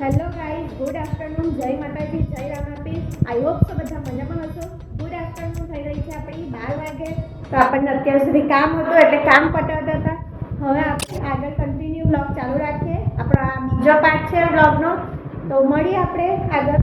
Hello guys, good afternoon. જય માતાજી, જય રામાપીર. આઈ હોપ સો બધા મજામાં હશો. ગુડ આફ્ટરનૂન થઈ રહી છે આપણી 12 વાગે. તો આપણને અત્યાર સુધી કામ હતું એટલે કામ પતાવતા હતા. હવે આપણે આગળ કન્ટિન્યુ બ્લોગ ચાલુ રાખીએ. આપણો આ બીજો પાર્ટ છે બ્લોગનો. તો મળીએ આપણે આગળ.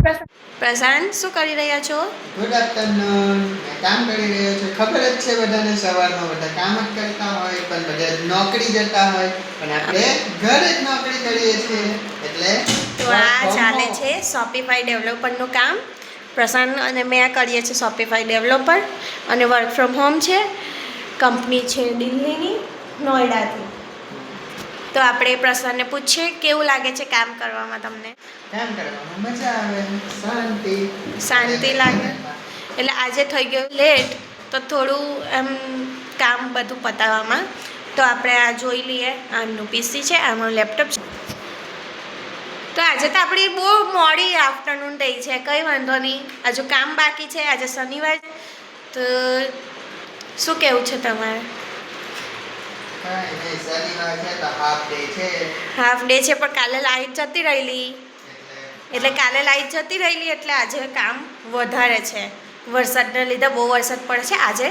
પ્રશાંત, શું કરી રહ્યા છો? Good afternoon. કામ કરી રહ્યો છું. ખબર જ છે બધાને, સવારમાં બધા કામ જ કરતા હોય, પણ બધા નોકરી જતા હોય, પણ આપણે ઘરે જ નોકરી કરીએ છીએ. એટલે તો આ ચાલે છે શોપિફાઈ ડેવલપરનું કામ. પ્રશાંત અને મેં કરીએ છીએ શોપિફાઈ ડેવલપર, અને વર્ક ફ્રોમ હોમ છે. કંપની છે દિલ્હીની, નોઈડાથી. તો આપણે પ્રશાંતને પૂછીએ કેવું લાગે છે કામ કરવામાં. તમને કામ કરવામાં મજા આવે, શાંતિ લાગે? એટલે આજે થઈ ગયું લેટ, તો થોડું એમ કામ બધું પતાવવામાં. તો આપણે આ જોઈ લઈએ. આમનું પીસી છે, આમનું લેપટોપ છે. તો આજે તો આપણી બહુ મોડી આફ્ટરનૂન થઈ છે. કંઈ વાંધો નહીં, હજુ કામ બાકી છે. આજે શનિવાર. તો શું કહેવું છે તમારે? હાફ ડે છે, પણ કાલે લાઈટ જતી રહેલી, એટલે આજે કામ વધારે છે. વરસાદને લીધે બહુ વરસાદ પડે છે. આજે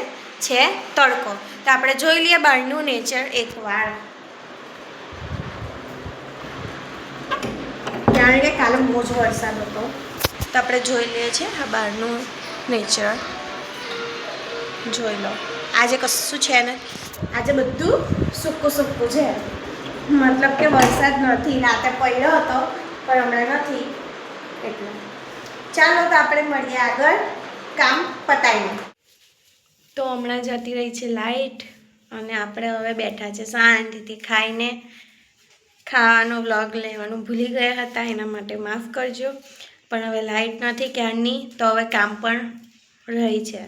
છે તડકો. તો આપણે જોઈ લઈએ બહારનું નેચર એકવાર. કારણ કે કાલે બહુ જ વરસાદ હતો. તો આપણે જોઈ લઈએ છીએ આ બહારનું નેચર. જોઈ લો, આજે કશું છે ને, આજે બધું સૂકું સૂકું છે. મતલબ કે વરસાદ નથી. રાતે પડ્યો હતો પણ હમણાં નથી. એટલે ચાલો, તો આપણે મળીએ આગળ કામ પતાવીને. તો હમણાં જતી રહી છે લાઈટ, અને આપણે હવે બેઠા છે શાંતિથી ખાઈને. ખાવાનો વ્લોગ લેવાનું ભૂલી ગયા હતા, એના માટે માફ કરજો. પણ હવે લાઈટ નથી ક્યારની, તો હવે કામ પણ રહી છે.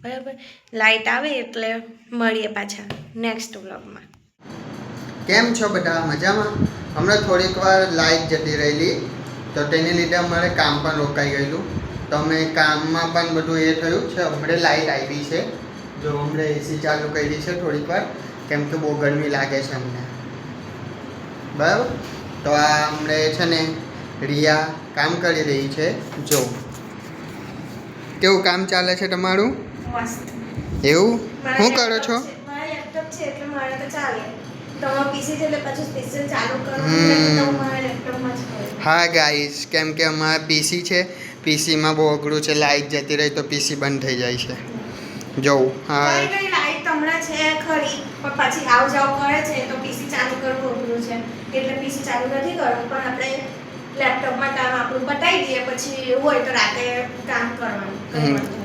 બરાબર, લાઈટ આવે એટલે મળીએ પાછા નેક્સ્ટ વ્લોગમાં. કેમ છો બધા? મજામાં? હમણાં થોડીક વાર લાઈટ જતી રહેલી, તો તેને લીધે અમારે કામ પણ રોકાઈ ગયેલું. તો અમે કામમાં પણ બધું એ થયું છે. હમણાં લાઈટ આવી છે. જો હમણાં એસી ચાલુ કરી છે થોડીક વાર, કેમ કે બહુ ગરમી લાગે છે અમને. બરાબર, તો આ હમણાં છે ને રિયા કામ કરી રહી છે. જો કેવું કામ ચાલે છે તમારું? મસ્ત. એવું શું કરો છો? મારા લેપટોપ છે એટલે મારે તો ચાલે. તમારો પીસી છે એટલે પછી સ્પેશિયલ ચાલુ કરવાનું તો મારા લેપટોપમાં જ કરું. હા ગાઈસ, કેમ કે અમારા પીસી છે, પીસીમાં બહુ અઘરું છે. લાઈટ જતી રહી તો પીસી બંધ થઈ જાય છે. જોઉં હા, લાઈટ હમણાં છે ખરી, પણ પાછી આવ જાવ કરે છે તો પીસી ચાલુ કરવું અઘરું છે. એટલે પીસી ચાલુ નથી કરવું, પણ આપણે લેપટોપમાં કામ આપણું પતાવી દઈએ. પછી એવું હોય તો રાતે કામ કરવાનું.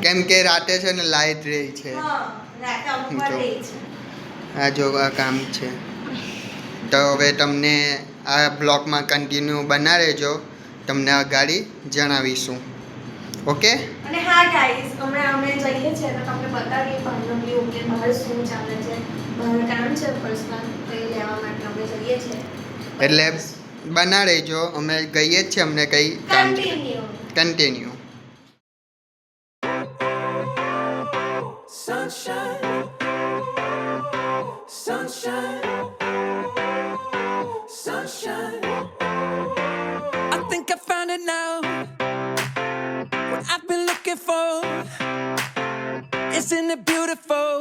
કેમ કે રાતે છે ને લાઈટ રહી છે. રાતે અમુક રહે છે. આ જો આ કામ છે. તો હવે તમને આ બ્લોગમાં કન્ટિન્યુ બના રહેજો, તમને અગાડી જણાવીશું. ઓકે. અને હા ગાઈઝ, હમણાં અમે જઈએ છીએ તો તમને બતાવીએ બહારનું વ્યૂ કે બહાર શું ચાલે છે. બહાર કામ છે પર્સનલ, તે લેવા માટે અમે જઈએ છીએ. એટલે બના રહેજો, અમે ગઈએ જ છીએ. અમને કંઈ કામ છે. Continue. Sunshine, sunshine, sunshine. I think I found it now. What I've been looking for. Isn't it beautiful?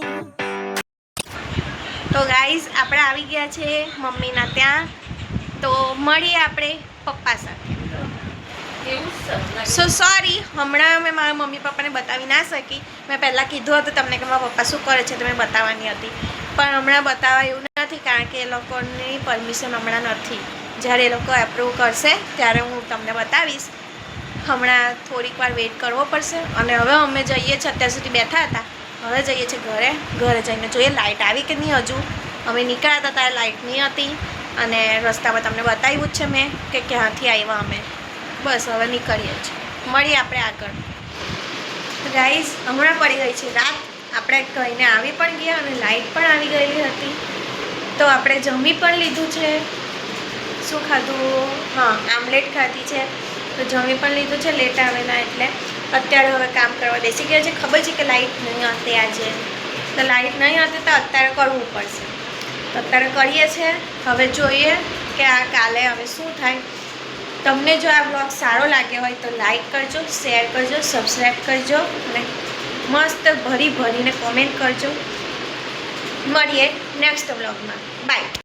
તો ગાઈઝ, આપણે આવી ગયા છે મમ્મીના ત્યાં. તો મળીએ આપણે પપ્પા સાથે. સો સોરી, હમણાં મેં મારા મમ્મી પપ્પાને બતાવી ના શકી. મેં પહેલાં કીધું હતું તમને કે મારા પપ્પા શું કરે છે, તો મેં બતાવવાની હતી. પણ હમણાં બતાવવા એવું નથી, કારણ કે એ લોકોની પરમિશન હમણાં નથી. જ્યારે એ લોકો એપ્રૂવ કરશે ત્યારે હું તમને બતાવીશ. હમણાં થોડીક વાર વેઇટ કરવો પડશે. અને હવે અમે જઈએ છીએ, અત્યાર સુધી બેઠા હતા, હવે જઈએ છીએ ઘરે. ઘરે જઈને જોઈએ લાઇટ આવી કે નહીં. હજુ અમે નીકળ્યા હતા ત્યારે લાઇટ નહીં હતી, અને રસ્તામાં તમને બતાવ્યું જ છે મેં કે ક્યાંથી આવ્યા અમે. બસ હવે નીકળીએ છીએ. મળીએ આપણે આગળ. ગાઈઝ, હમણાં પડી ગઈ છે રાત. આપણે કહીને આવી પણ ગયા અને લાઇટ પણ આવી ગયેલી હતી. તો આપણે જમી પણ લીધું છે. શું ખાધું? હા, આમલેટ ખાધી છે. તો જમી પણ લીધું છે લેટ આવેલા એટલે. અત્યારે હવે કામ કરવા બેસી ગયા છે. ખબર છે કે લાઇટ નહીં હતી આજે, તો લાઇટ નહીં હતી તો અત્યારે કરવું પડશે. તો અત્યારે કરીએ છીએ. હવે જોઈએ કે આ કાલે હવે શું થાય. તમને જો આ બ્લોગ સારો લાગ્યો હોય તો લાઈક કરજો, શેર કરજો, સબસ્ક્રાઈબ કરજો અને મસ્ત ભરીને કોમેન્ટ કરજો. મળીએ નેક્સ્ટ બ્લોગમાં. બાય.